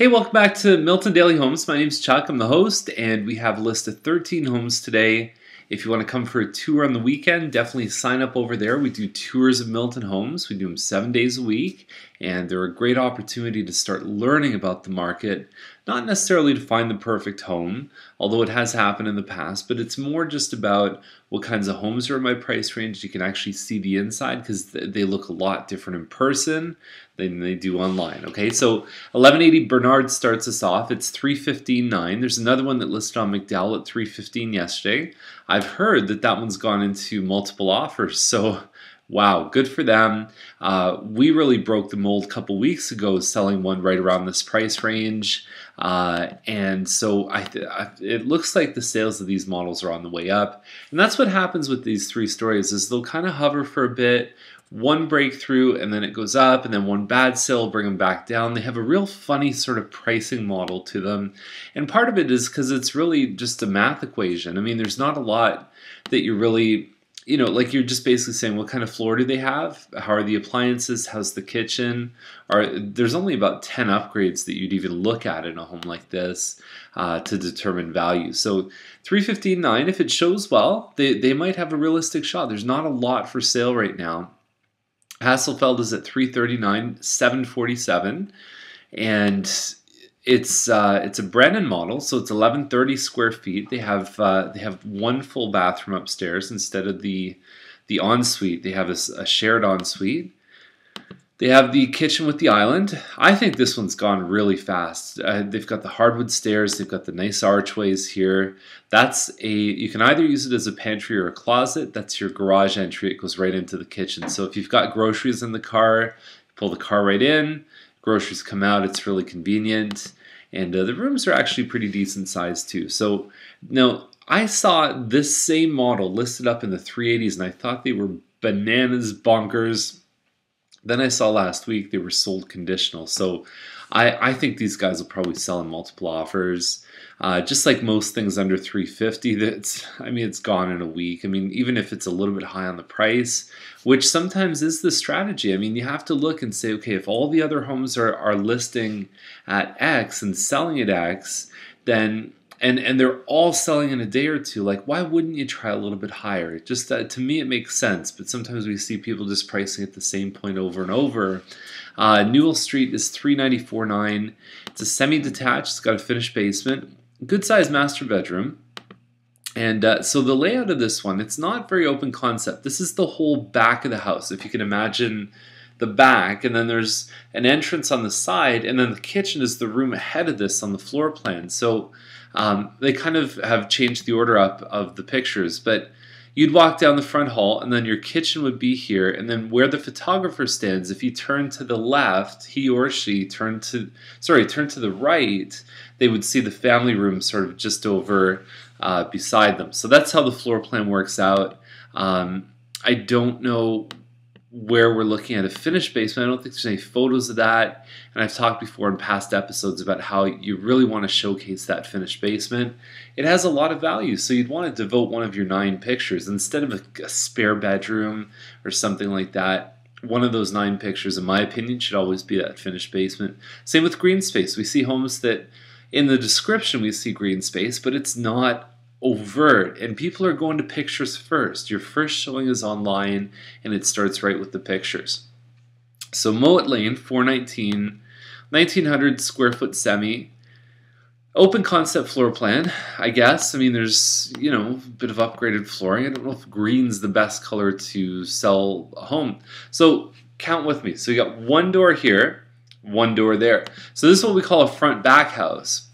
Hey, welcome back to Milton Daily Homes. My name's Chuck. I'm the host, and we have a list of 13 homes today. If you want to come for a tour on the weekend, definitely sign up over there. We do tours of Milton homes. We do them 7 days a week, and they're a great opportunity to start learning about the market. Not necessarily to find the perfect home, although it has happened in the past, but it's more just about what kinds of homes are in my price range. You can actually see the inside because they look a lot different in person than they do online. Okay, so 1180 Bernard starts us off. It's $315,900. There's another one that listed on McDowell at $315,000 yesterday. I've heard that that one's gone into multiple offers, so wow, good for them. We really broke the mold a couple weeks ago selling one right around this price range. And so it looks like the sales of these models are on the way up. And that's what happens with these three stories is they'll kind of hover for a bit, one breakthrough, and then it goes up, and then one bad sale will bring them back down. They have a real funny sort of pricing model to them. And part of it is because it's really just a math equation. I mean, there's not a lot that you really... like you're just basically saying what kind of floor do they have? How are the appliances? How's the kitchen? There's only about 10 upgrades that you'd even look at in a home like this to determine value. So $315,900, if it shows well, they might have a realistic shot. There's not a lot for sale right now. Hasselfeld is at $339,000, $747,000, and it's a Brennan model, so it's 1130 square feet. They have one full bathroom upstairs instead of the ensuite. They have a shared ensuite. They have the kitchen with the island. I think this one's gone really fast. They've got the hardwood stairs. They've got the nice archways here. You can either use it as a pantry or a closet. That's your garage entry. It goes right into the kitchen. So if you've got groceries in the car, pull the car right in. Groceries come out. It's really convenient, and the rooms are actually pretty decent size too. So now I saw this same model listed up in the 380s, and I thought they were bananas bonkers. Then I saw last week they were sold conditional. So I think these guys will probably sell in multiple offers. Just like most things under $350, it's gone in a week. Even if it's a little bit high on the price, which sometimes is the strategy. You have to look and say, okay, if all the other homes are listing at X and selling at X, then and they're all selling in a day or two, like why wouldn't you try a little bit higher? Just to me, it makes sense. But sometimes we see people just pricing at the same point over and over. Newell Street is $394,900. It's a semi-detached. It's got a finished basement. Good sized master bedroom. And so the layout of this one, it's not very open concept. This is the whole back of the house. If you can imagine the back, and then there's an entrance on the side, and then the kitchen is the room ahead of this on the floor plan. So they kind of have changed the order up of the pictures, but you'd walk down the front hall, and then your kitchen would be here, and then where the photographer stands, if you turn to the left, he or she turn to the right, they would see the family room sort of just over beside them. So that's how the floor plan works out. I don't know where we're looking at a finished basement. I don't think there's any photos of that, and I've talked before in past episodes about how you really want to showcase that finished basement. It has a lot of value, so you'd want to devote one of your 9 pictures instead of a spare bedroom or something like that. One of those 9 pictures, in my opinion, should always be that finished basement. Same with green space. We see homes that in the description we see green space, but it's not overt, and people are going to pictures first. Your first showing is online, and it starts right with the pictures. So Mowat Lane, 419, 1900 square foot semi, open concept floor plan, I guess. There's a bit of upgraded flooring. I don't know if green's the best color to sell a home. So count with me. So you got one door here, one door there. So this is what we call a front back house.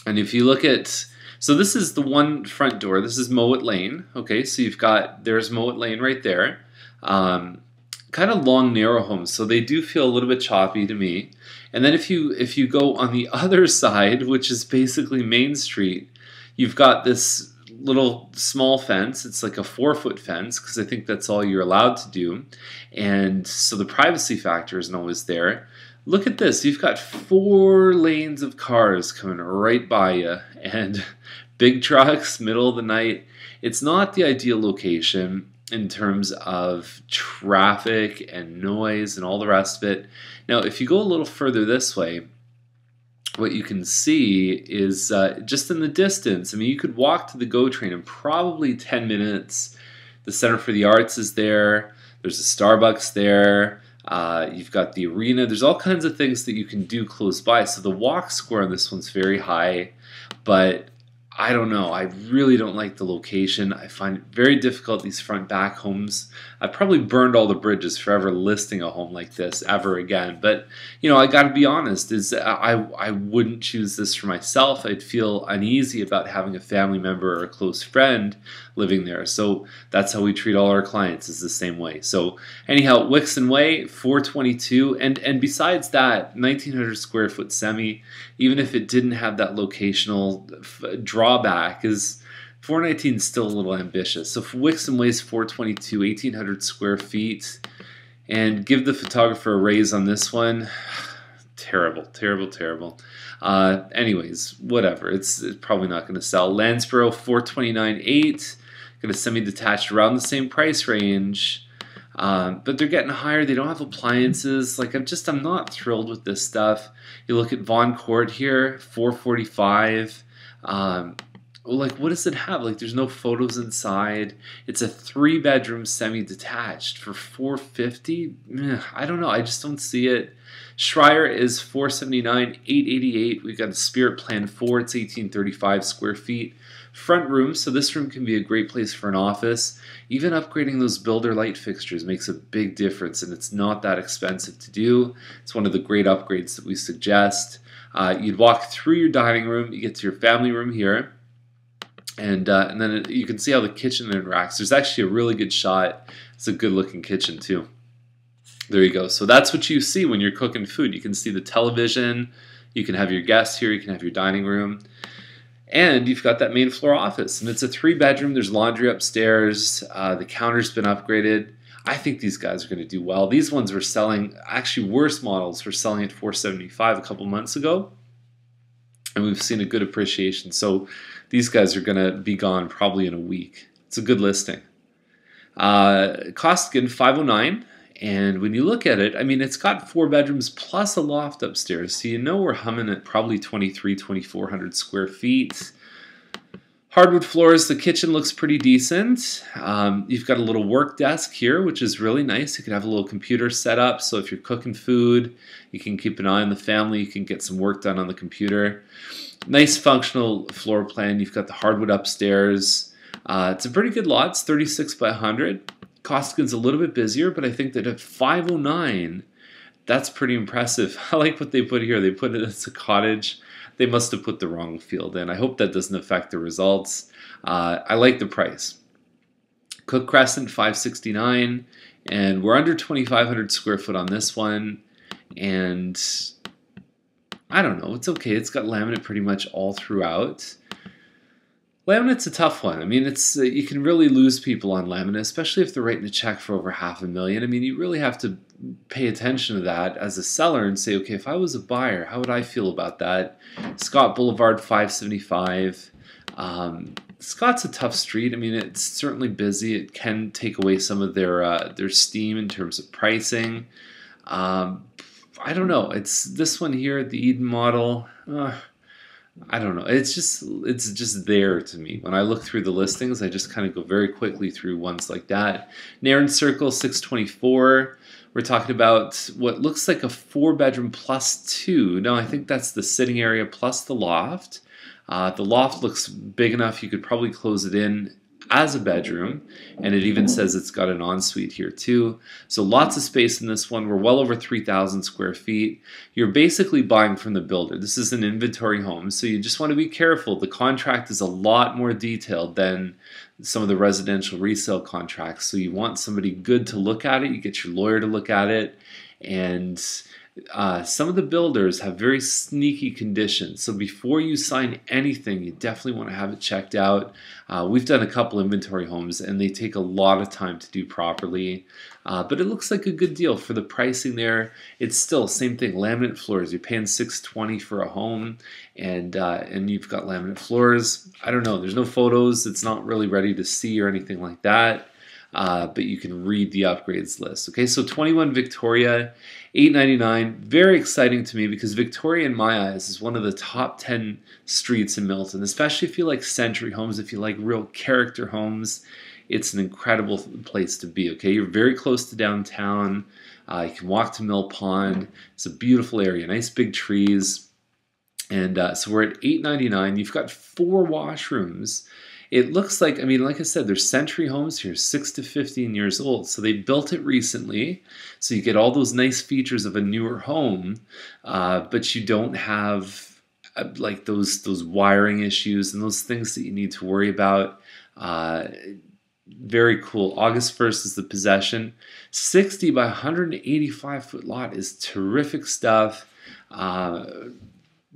And if you look at, so this is the one front door. This is Mowat Lane. Okay, so there's Mowat Lane right there. Kind of long, narrow homes, so they do feel a little bit choppy to me. And then if you go on the other side, which is basically Main Street, you've got this little small fence. It's like a 4-foot fence because I think that's all you're allowed to do. And so the privacy factor isn't always there. Look at this. You've got 4 lanes of cars coming right by you, and big trucks, middle of the night. It's not the ideal location in terms of traffic and noise and all the rest of it. Now, if you go a little further this way, what you can see is just in the distance. I mean, you could walk to the GO train in probably 10 minutes. The Center for the Arts is there. There's a Starbucks there. You've got the arena. There's all kinds of things that you can do close by. So the walk score on this one's very high, but I don't know. I really don't like the location. I find it very difficult, these front back homes. I've probably burned all the bridges for ever listing a home like this ever again. But, you know, I got to be honest, I wouldn't choose this for myself. I'd feel uneasy about having a family member or a close friend living there. So that's how we treat all our clients, is the same way. So anyhow, Wixon Way, 422. And besides that, 1,900 square foot semi, even if it didn't have that locational drawback, is 419 is still a little ambitious. So for Wixon Way is 422, 1,800 square feet. And give the photographer a raise on this one. Terrible, terrible, terrible. Anyways, whatever. It's probably not going to sell. Landsborough, 429.8. Got a semi-detached around the same price range. But they're getting higher. They don't have appliances. Like, I'm not thrilled with this stuff. You look at Vaughan Court here, 445. Like, what does it have? Like, there's no photos inside. It's a 3-bedroom semi-detached for 450. I don't know. I just don't see it. Schreier is 479, 888. We've got a Spirit Plan 4. It's 1,835 square feet. Front room, so this room can be a great place for an office. Even upgrading those builder light fixtures makes a big difference, and it's not that expensive to do. It's one of the great upgrades that we suggest. You'd walk through your dining room, you get to your family room here, and then you can see how the kitchen interacts. There's actually a really good shot. It's a good looking kitchen too. There you go. So that's what you see when you're cooking food. You can see the television, you can have your guests here, you can have your dining room. And you've got that main floor office, and it's a 3-bedroom. There's laundry upstairs. The counter's been upgraded. I think these guys are going to do well. These ones were selling, actually worse models were selling at $475 a couple months ago, and we've seen a good appreciation. So these guys are going to be gone probably in a week. It's a good listing. Cost again $509. And when you look at it, I mean, it's got 4 bedrooms plus a loft upstairs. So you know we're humming at probably 2,400 square feet. Hardwood floors, the kitchen looks pretty decent. You've got a little work desk here, which is really nice. You can have a little computer set up, so if you're cooking food, you can keep an eye on the family. You can get some work done on the computer. Nice functional floor plan. You've got the hardwood upstairs. It's a pretty good lot. It's 36 by 100. Costigan's a little bit busier, but I think that at 509, that's pretty impressive. I like what they put here. They put it as a cottage. They must have put the wrong field in. I hope that doesn't affect the results. I like the price. Cook Crescent, 569, and we're under 2,500 square foot on this one. And I don't know. It's okay. It's got laminate pretty much all throughout. Laminate's a tough one. I mean, it's you can really lose people on laminate, especially if they're writing a check for over $500,000. I mean, you really have to pay attention to that as a seller and say, okay, if I was a buyer, how would I feel about that? Scott Boulevard, 575. Scott's a tough street. I mean, it's certainly busy. It can take away some of their steam in terms of pricing. I don't know. It's this one here, the Eden model. I don't know. It's just there to me. When I look through the listings, I just kind of go very quickly through ones like that. Nairn Circle, 624. We're talking about what looks like a 4-bedroom plus 2. No, I think that's the sitting area plus the loft. The loft looks big enough you could probably close it in as a bedroom, and it even says it's got an ensuite here too. So lots of space in this one. We're well over 3,000 square feet. You're basically buying from the builder. This is an inventory home, so you just want to be careful. The contract is a lot more detailed than some of the residential resale contracts, so you want somebody good to look at it. You get your lawyer to look at it, and some of the builders have very sneaky conditions. So before you sign anything, you definitely want to have it checked out. We've done a couple inventory homes, and they take a lot of time to do properly. But it looks like a good deal for the pricing there. It's still same thing. Laminate floors. You're paying $620 for a home, and you've got laminate floors. I don't know. There's no photos. It's not really ready to see or anything like that. but you can read the upgrades list. Okay, so 21 Victoria, $8.99. Very exciting to me because Victoria, in my eyes, is one of the top 10 streets in Milton, especially if you like century homes, if you like real character homes. It's an incredible place to be. Okay, you're very close to downtown. You can walk to Mill Pond. It's a beautiful area, nice big trees. And so we're at $8.99. You've got 4 washrooms. It looks like, I mean, like I said, there's century homes here, 6 to 15 years old. So they built it recently. So you get all those nice features of a newer home, but you don't have like those wiring issues and those things that you need to worry about. Very cool. August 1st is the possession. 60 by 185 foot lot is terrific stuff.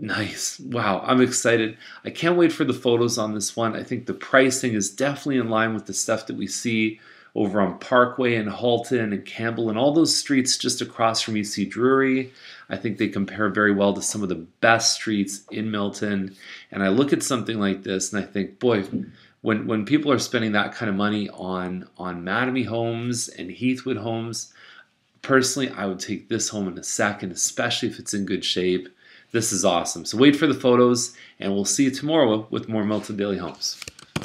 Nice. Wow, I'm excited. I can't wait for the photos on this one. I think the pricing is definitely in line with the stuff that we see over on Parkway and Halton and Campbell and all those streets just across from EC Drury. I think they compare very well to some of the best streets in Milton. And I look at something like this and I think, boy, when people are spending that kind of money on Mattamy homes and Heathwood homes, personally, I would take this home in a second, especially if it's in good shape. This is awesome. So wait for the photos, and we'll see you tomorrow with more Milton Daily Homes.